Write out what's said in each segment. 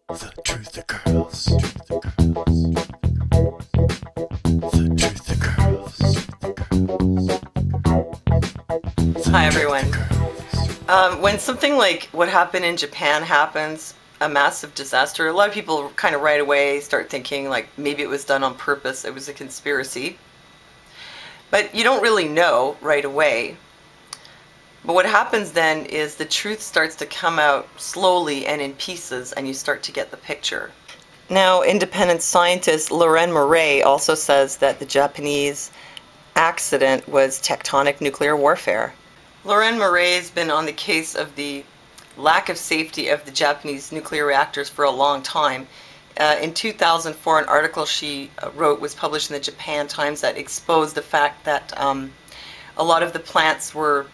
The truth occurs. The truth occurs. Hi everyone. When something like what happened in Japan happens, a massive disaster, a lot of people kind of right away start thinking like maybe it was done on purpose, it was a conspiracy. But you don't really know right away. But what happens then is the truth starts to come out slowly and in pieces, and you start to get the picture. Now, independent scientist Leuren Moret also says that the Japanese accident was tectonic nuclear warfare. Leuren Moret has been on the case of the lack of safety of the Japanese nuclear reactors for a long time. In 2004, an article she wrote was published in the Japan Times that exposed the fact that a lot of the plants were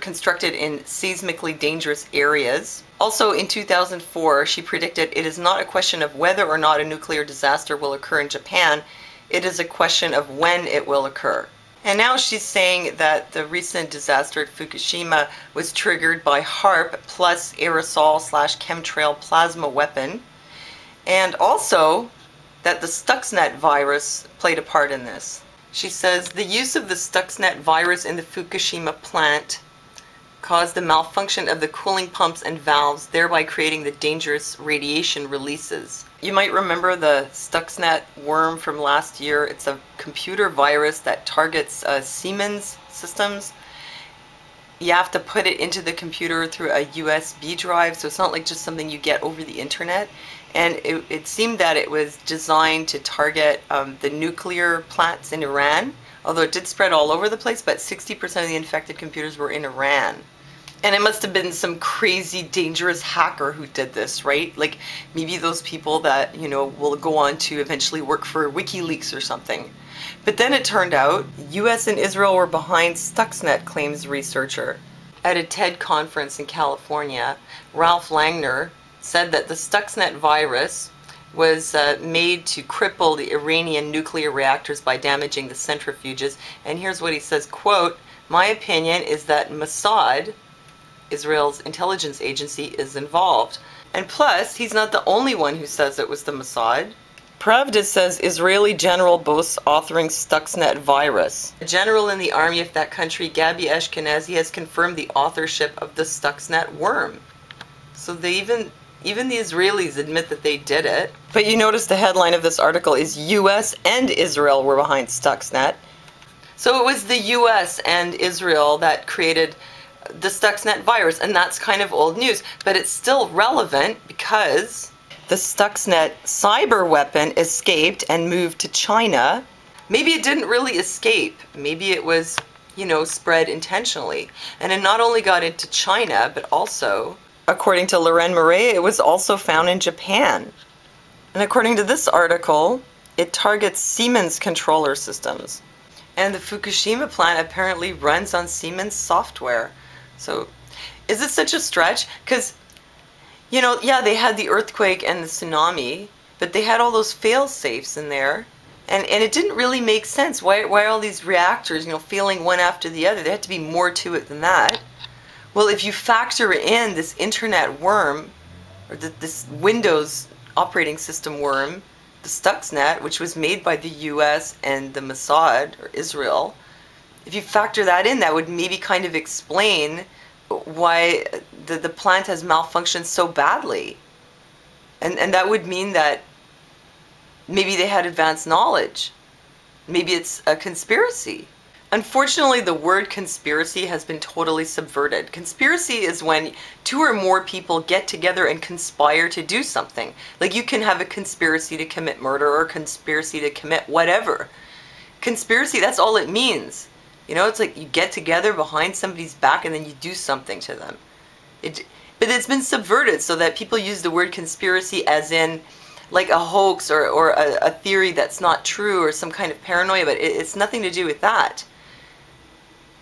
constructed in seismically dangerous areas. Also in 2004, she predicted it is not a question of whether or not a nuclear disaster will occur in Japan, it is a question of when it will occur. And now she's saying that the recent disaster at Fukushima was triggered by HARP plus aerosol/chemtrail plasma weapon, and also that the Stuxnet virus played a part in this. She says the use of the Stuxnet virus in the Fukushima plant caused the malfunction of the cooling pumps and valves, thereby creating the dangerous radiation releases. You might remember the Stuxnet worm from last year. It's a computer virus that targets Siemens systems. You have to put it into the computer through a USB drive, so it's not like just something you get over the internet. And it seemed that it was designed to target the nuclear plants in Iran, although it did spread all over the place, but 60% of the infected computers were in Iran. And it must have been some crazy, dangerous hacker who did this, right? Like maybe those people that, you know, will go on to eventually work for WikiLeaks or something. But then it turned out US and Israel were behind Stuxnet, claims researcher. At a TED conference in California, Ralph Langner said that the Stuxnet virus was made to cripple the Iranian nuclear reactors by damaging the centrifuges. And here's what he says, quote, "My opinion is that Mossad, Israel's intelligence agency, is involved." And plus, he's not the only one who says it was the Mossad. Pravda says Israeli general boasts authoring Stuxnet virus. A general in the army of that country, Gabi Ashkenazi, has confirmed the authorship of the Stuxnet worm. So they even the Israelis admit that they did it. But you notice the headline of this article is US and Israel were behind Stuxnet. So it was the US and Israel that created the Stuxnet virus, and that's kind of old news, but it's still relevant because the Stuxnet cyber weapon escaped and moved to China. Maybe it didn't really escape. Maybe it was, you know, spread intentionally. And it not only got into China, but also, according to Leuren Moret, it was also found in Japan. And according to this article, it targets Siemens controller systems. And the Fukushima plant apparently runs on Siemens software. So, is it such a stretch? Because, you know, yeah, they had the earthquake and the tsunami, but they had all those fail-safes in there. And it didn't really make sense. Why are all these reactors, you know, failing one after the other? There had to be more to it than that. Well, if you factor in this internet worm, or this Windows operating system worm, the Stuxnet, which was made by the US and the Mossad, or Israel, if you factor that in, that would maybe kind of explain why the plant has malfunctioned so badly. And that would mean that maybe they had advanced knowledge. Maybe it's a conspiracy. Unfortunately, the word conspiracy has been totally subverted. Conspiracy is when two or more people get together and conspire to do something. Like you can have a conspiracy to commit murder or a conspiracy to commit whatever. Conspiracy, that's all it means. You know, it's like you get together behind somebody's back and then you do something to them. But it's been subverted so that people use the word conspiracy as in like a hoax or a theory that's not true or some kind of paranoia, but it's nothing to do with that.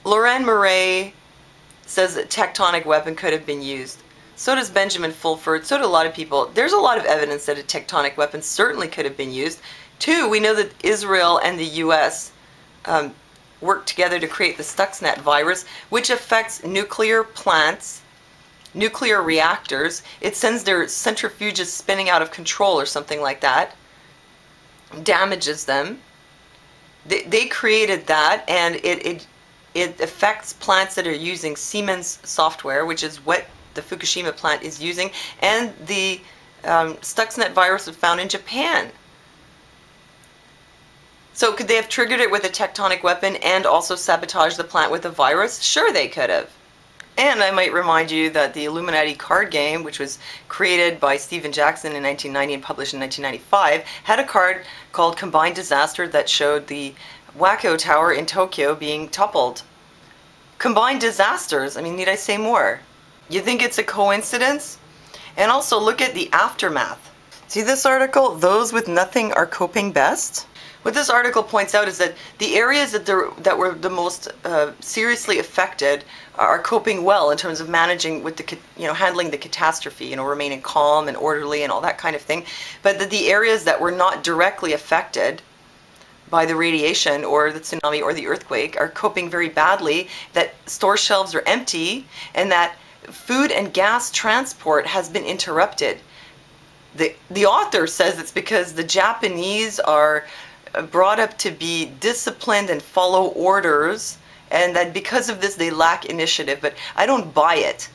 Leuren Moret says that tectonic weapon could have been used. So does Benjamin Fulford, so do a lot of people. There's a lot of evidence that a tectonic weapon certainly could have been used. Two, we know that Israel and the US worked together to create the Stuxnet virus, which affects nuclear plants nuclear reactors. It sends their centrifuges spinning out of control or something like that, damages them. They created that, and it affects plants that are using Siemens software, which is what the Fukushima plant is using, and the Stuxnet virus was found in Japan. So could they have triggered it with a tectonic weapon and also sabotaged the plant with a virus? Sure, they could have. And I might remind you that the Illuminati card game, which was created by Stephen Jackson in 1990 and published in 1995, had a card called Combined Disaster that showed the Wacko Tower in Tokyo being toppled. Combined disasters, I mean, need I say more? You think it's a coincidence? And also look at the aftermath. See this article, those with nothing are coping best? What this article points out is that the areas that were the most seriously affected are coping well in terms of managing with the, handling the catastrophe, remaining calm and orderly and all that kind of thing. But that the areas that were not directly affected by the radiation or the tsunami or the earthquake are coping very badly, that store shelves are empty, and that food and gas transport has been interrupted. The author says it's because the Japanese are brought up to be disciplined and follow orders, and that because of this they lack initiative, but I don't buy it.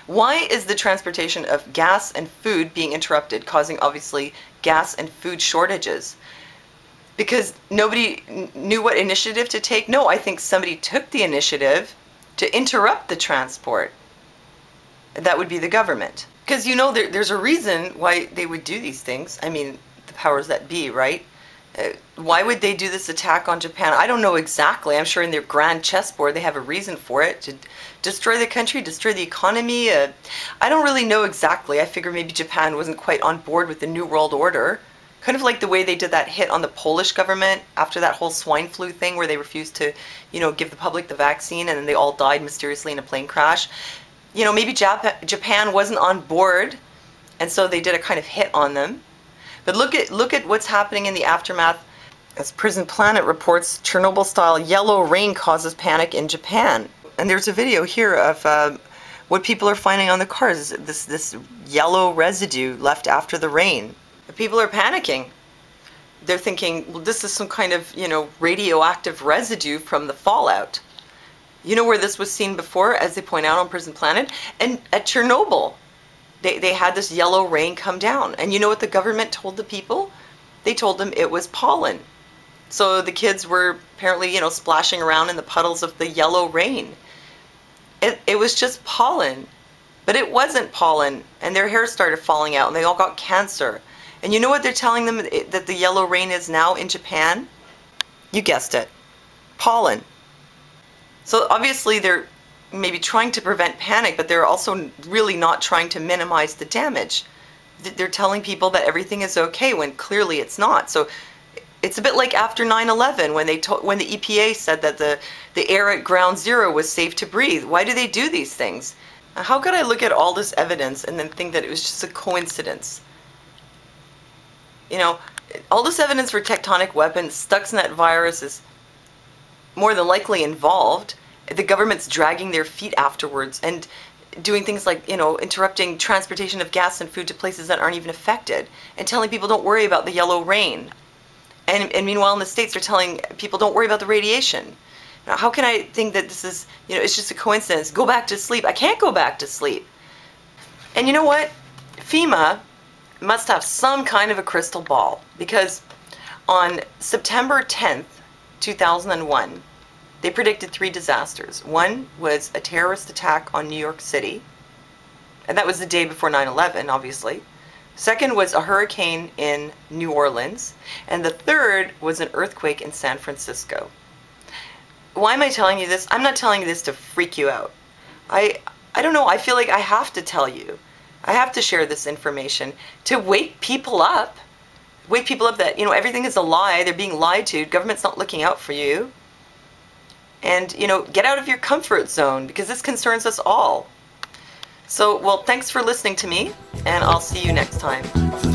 Why is the transportation of gas and food being interrupted, causing obviously gas and food shortages? Because nobody knew what initiative to take? No, I think somebody took the initiative to interrupt the transport. That would be the government. Because there's a reason why they would do these things. I mean, the powers that be, right? Why would they do this attack on Japan? I don't know exactly. I'm sure in their grand chessboard they have a reason for it, to destroy the country, destroy the economy. I don't really know exactly. I figure maybe Japan wasn't quite on board with the New World Order. Kind of like the way they did that hit on the Polish government after that whole swine flu thing where they refused to, give the public the vaccine, and then they all died mysteriously in a plane crash. Maybe Japan wasn't on board, and so they did a kind of hit on them. But look at what's happening in the aftermath. As Prison Planet reports, Chernobyl-style yellow rain causes panic in Japan. And there's a video here of what people are finding on the cars. This yellow residue left after the rain. The people are panicking. They're thinking, well, this is some kind of, radioactive residue from the fallout. You know where this was seen before, as they point out on Prison Planet? And at Chernobyl. They had this yellow rain come down. And you know what the government told the people? They told them it was pollen. So the kids were apparently, splashing around in the puddles of the yellow rain. It was just pollen. But it wasn't pollen. And their hair started falling out and they all got cancer. And you know what they're telling them that the yellow rain is now in Japan? You guessed it. Pollen. So obviously they're maybe trying to prevent panic, but they're also really not trying to minimize the damage. They're telling people that everything is okay when clearly it's not. So it's a bit like after 9/11 when the EPA said that the air at ground zero was safe to breathe. Why do they do these things? How could I look at all this evidence and then think that it was just a coincidence? All this evidence for tectonic weapons, Stuxnet virus is more than likely involved. The government's dragging their feet afterwards and doing things like, interrupting transportation of gas and food to places that aren't even affected, and telling people don't worry about the yellow rain. And meanwhile in the States they're telling people don't worry about the radiation. Now, how can I think that this is, it's just a coincidence? Go back to sleep. I can't go back to sleep. And you know what? FEMA must have some kind of a crystal ball, because on September 10th, 2001, they predicted 3 disasters. One was a terrorist attack on New York City, and that was the day before 9/11, obviously. Second was a hurricane in New Orleans, and the third was an earthquake in San Francisco. Why am I telling you this? I'm not telling you this to freak you out. I don't know, I feel like I have to tell you. I have to share this information to wake people up. Wake people up that, everything is a lie, they're being lied to, government's not looking out for you. And, get out of your comfort zone, because this concerns us all. So, well, thanks for listening to me, and I'll see you next time.